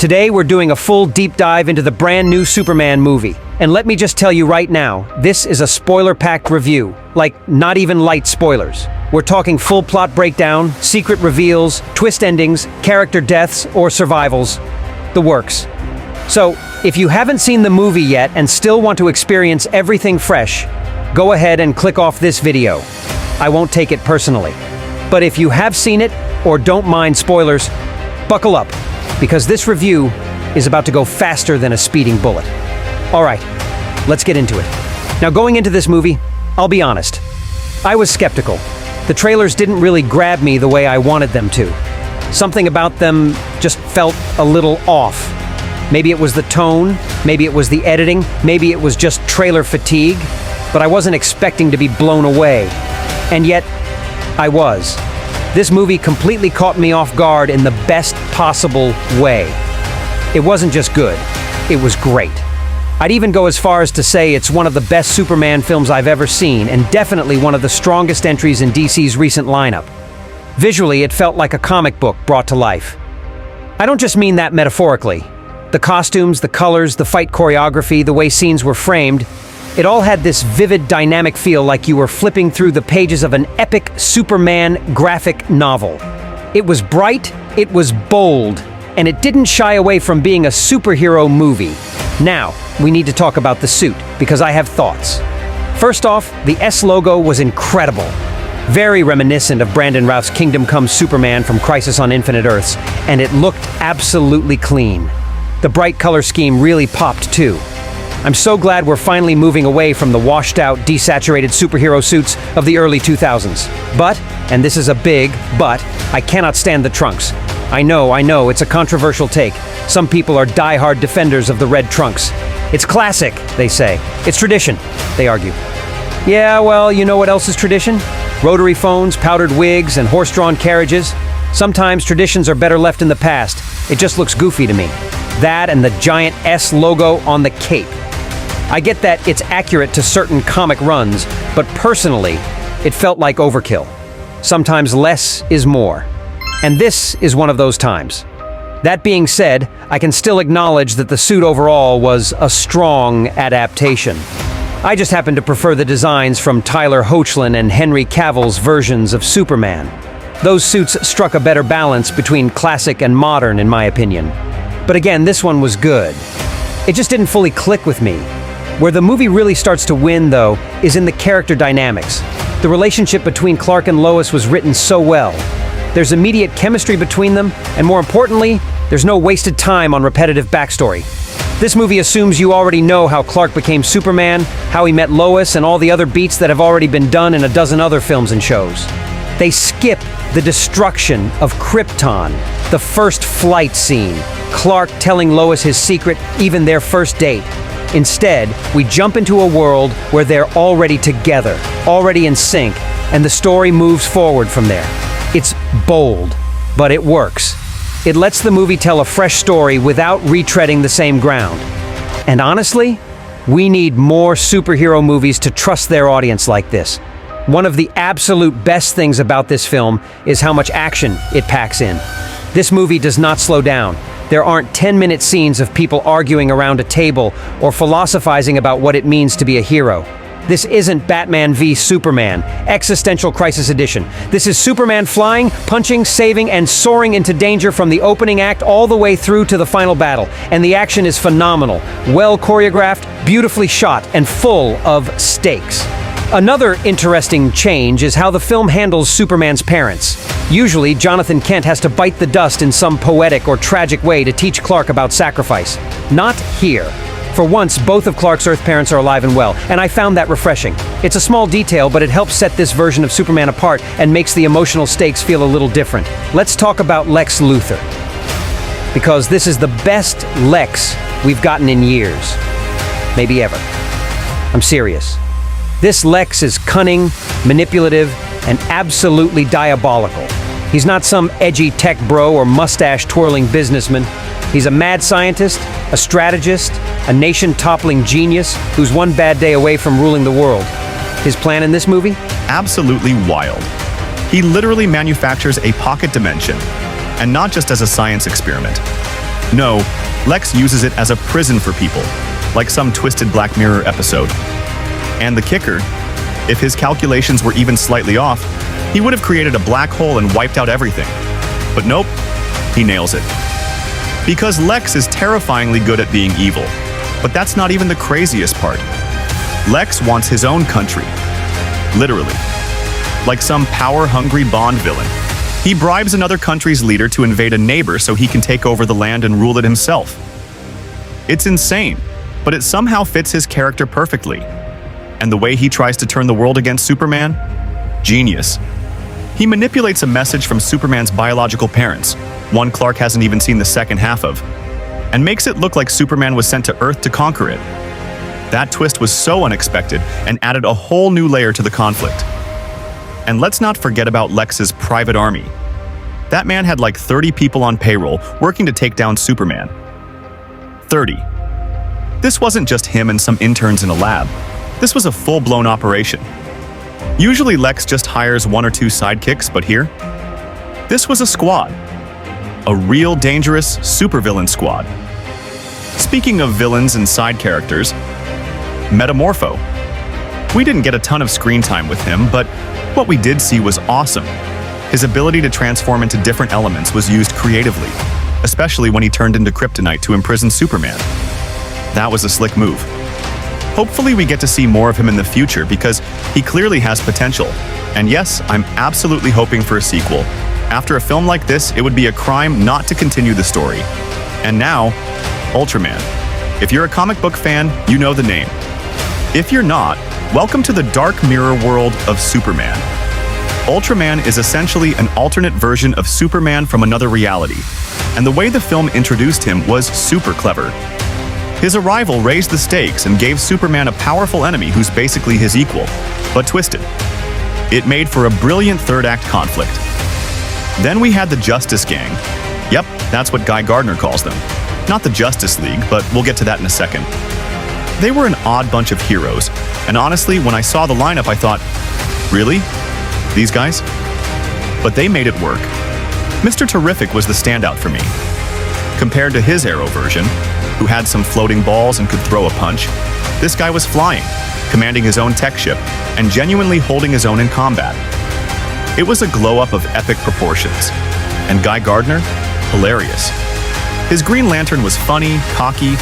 Today we're doing a full deep dive into the brand new Superman movie. And let me just tell you right now, this is a spoiler-packed review. Like, not even light spoilers. We're talking full plot breakdown, secret reveals, twist endings, character deaths or survivals. The works. So, if you haven't seen the movie yet and still want to experience everything fresh, go ahead and click off this video. I won't take it personally. But if you have seen it or don't mind spoilers, buckle up, because this review is about to go faster than a speeding bullet. All right, let's get into it. Now, going into this movie, I'll be honest. I was skeptical. The trailers didn't really grab me the way I wanted them to. Something about them just felt a little off. Maybe it was the tone, maybe it was the editing, maybe it was just trailer fatigue, but I wasn't expecting to be blown away. And yet, I was. This movie completely caught me off guard in the best possible way. It wasn't just good, it was great. I'd even go as far as to say it's one of the best Superman films I've ever seen, and definitely one of the strongest entries in DC's recent lineup. Visually, it felt like a comic book brought to life. I don't just mean that metaphorically. The costumes, the colors, the fight choreography, the way scenes were framed, it all had this vivid, dynamic feel like you were flipping through the pages of an epic Superman graphic novel. It was bright, it was bold, and it didn't shy away from being a superhero movie. Now, we need to talk about the suit, because I have thoughts. First off, the S logo was incredible. Very reminiscent of Brandon Routh's Kingdom Come Superman from Crisis on Infinite Earths, and it looked absolutely clean. The bright color scheme really popped too. I'm so glad we're finally moving away from the washed-out, desaturated superhero suits of the early 2000s. But, and this is a big but, I cannot stand the trunks. I know, it's a controversial take. Some people are die-hard defenders of the red trunks. It's classic, they say. It's tradition, they argue. Yeah, well, you know what else is tradition? Rotary phones, powdered wigs, and horse-drawn carriages. Sometimes traditions are better left in the past. It just looks goofy to me. That and the giant S logo on the cape. I get that it's accurate to certain comic runs, but personally, it felt like overkill. Sometimes less is more. And this is one of those times. That being said, I can still acknowledge that the suit overall was a strong adaptation. I just happen to prefer the designs from Tyler Hoechlin and Henry Cavill's versions of Superman. Those suits struck a better balance between classic and modern, in my opinion. But again, this one was good. It just didn't fully click with me. Where the movie really starts to win, though, is in the character dynamics. The relationship between Clark and Lois was written so well. There's immediate chemistry between them, and more importantly, there's no wasted time on repetitive backstory. This movie assumes you already know how Clark became Superman, how he met Lois, and all the other beats that have already been done in a dozen other films and shows. They skip the destruction of Krypton, the first flight scene, Clark telling Lois his secret, even their first date. Instead, we jump into a world where they're already together, already in sync, and the story moves forward from there. It's bold, but it works. It lets the movie tell a fresh story without retreading the same ground. And honestly, we need more superhero movies to trust their audience like this. One of the absolute best things about this film is how much action it packs in. This movie does not slow down. There aren't 10-minute scenes of people arguing around a table or philosophizing about what it means to be a hero. This isn't Batman v Superman, Existential Crisis Edition. This is Superman flying, punching, saving, and soaring into danger from the opening act all the way through to the final battle. And the action is phenomenal, well choreographed, beautifully shot, and full of stakes. Another interesting change is how the film handles Superman's parents. Usually, Jonathan Kent has to bite the dust in some poetic or tragic way to teach Clark about sacrifice. Not here. For once, both of Clark's Earth parents are alive and well, and I found that refreshing. It's a small detail, but it helps set this version of Superman apart and makes the emotional stakes feel a little different. Let's talk about Lex Luthor. Because this is the best Lex we've gotten in years. Maybe ever. I'm serious. This Lex is cunning, manipulative, and absolutely diabolical. He's not some edgy tech bro or mustache-twirling businessman. He's a mad scientist, a strategist, a nation-toppling genius who's one bad day away from ruling the world. His plan in this movie? Absolutely wild. He literally manufactures a pocket dimension, and not just as a science experiment. No, Lex uses it as a prison for people, like some twisted Black Mirror episode. And the kicker, if his calculations were even slightly off, he would have created a black hole and wiped out everything. But nope, he nails it. Because Lex is terrifyingly good at being evil. But that's not even the craziest part. Lex wants his own country. Literally. Like some power-hungry Bond villain. He bribes another country's leader to invade a neighbor so he can take over the land and rule it himself. It's insane, but it somehow fits his character perfectly. And the way he tries to turn the world against Superman? Genius. He manipulates a message from Superman's biological parents, one Clark hasn't even seen the second half of, and makes it look like Superman was sent to Earth to conquer it. That twist was so unexpected and added a whole new layer to the conflict. And let's not forget about Lex's private army. That man had like 30 people on payroll working to take down Superman. 30. This wasn't just him and some interns in a lab. This was a full-blown operation. Usually Lex just hires one or two sidekicks, but here? This was a squad. A real dangerous supervillain squad. Speaking of villains and side characters, Metamorpho. We didn't get a ton of screen time with him, but what we did see was awesome. His ability to transform into different elements was used creatively, especially when he turned into kryptonite to imprison Superman. That was a slick move. Hopefully we get to see more of him in the future because he clearly has potential. And yes, I'm absolutely hoping for a sequel. After a film like this, it would be a crime not to continue the story. And now, Ultraman. If you're a comic book fan, you know the name. If you're not, welcome to the dark mirror world of Superman. Ultraman is essentially an alternate version of Superman from another reality, and the way the film introduced him was super clever. His arrival raised the stakes and gave Superman a powerful enemy who's basically his equal, but twisted. It made for a brilliant third-act conflict. Then we had the Justice Gang. Yep, that's what Guy Gardner calls them. Not the Justice League, but we'll get to that in a second. They were an odd bunch of heroes, and honestly, when I saw the lineup, I thought, really? These guys? But they made it work. Mr. Terrific was the standout for me. Compared to his Arrow version, who had some floating balls and could throw a punch, this guy was flying, commanding his own tech ship, and genuinely holding his own in combat. It was a glow-up of epic proportions. And Guy Gardner? Hilarious. His Green Lantern was funny, cocky,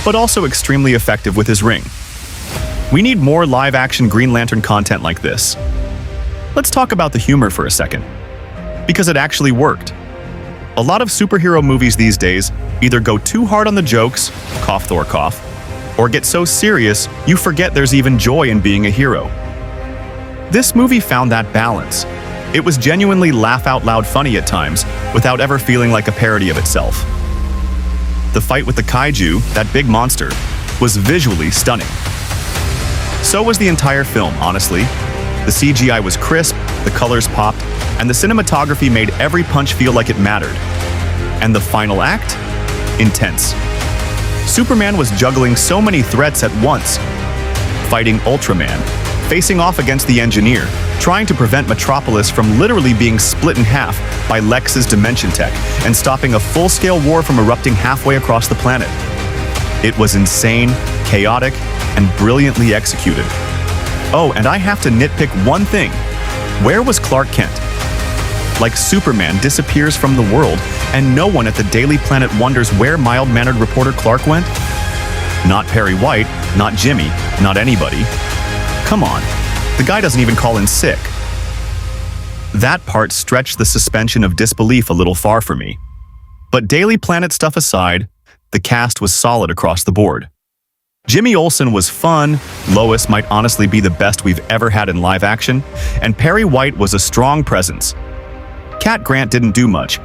but also extremely effective with his ring. We need more live-action Green Lantern content like this. Let's talk about the humor for a second, because it actually worked. A lot of superhero movies these days either go too hard on the jokes, cough Thor cough, or get so serious you forget there's even joy in being a hero. This movie found that balance. It was genuinely laugh-out-loud funny at times, without ever feeling like a parody of itself. The fight with the kaiju, that big monster, was visually stunning. So was the entire film, honestly. The CGI was crisp, the colors popped, and the cinematography made every punch feel like it mattered. And the final act? Intense. Superman was juggling so many threats at once. Fighting Ultraman, facing off against the Engineer, trying to prevent Metropolis from literally being split in half by Lex's dimension tech, and stopping a full-scale war from erupting halfway across the planet. It was insane, chaotic, and brilliantly executed. Oh, and I have to nitpick one thing. Where was Clark Kent? Like Superman disappears from the world, and no one at the Daily Planet wonders where mild-mannered reporter Clark went? Not Perry White, not Jimmy, not anybody. Come on, the guy doesn't even call in sick. That part stretched the suspension of disbelief a little far for me. But Daily Planet stuff aside, the cast was solid across the board. Jimmy Olsen was fun, Lois might honestly be the best we've ever had in live action, and Perry White was a strong presence. Cat Grant didn't do much,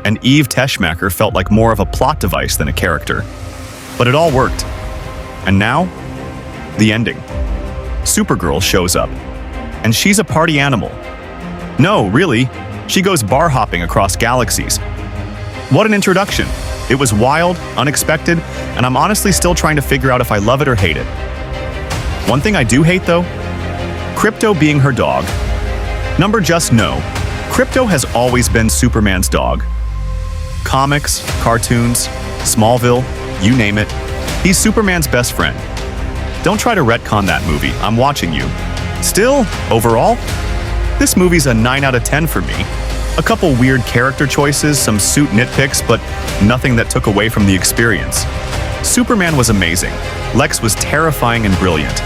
and Eve Teschmacher felt like more of a plot device than a character. But it all worked. And now, the ending. Supergirl shows up, and she's a party animal. No, really, she goes bar hopping across galaxies. What an introduction. It was wild, unexpected, and I'm honestly still trying to figure out if I love it or hate it. One thing I do hate though, Krypto being her dog. Number just no, Krypto has always been Superman's dog. Comics, cartoons, Smallville, you name it. He's Superman's best friend. Don't try to retcon that movie, I'm watching you. Still, overall, this movie's a 9 out of 10 for me. A couple weird character choices, some suit nitpicks, but nothing that took away from the experience. Superman was amazing. Lex was terrifying and brilliant.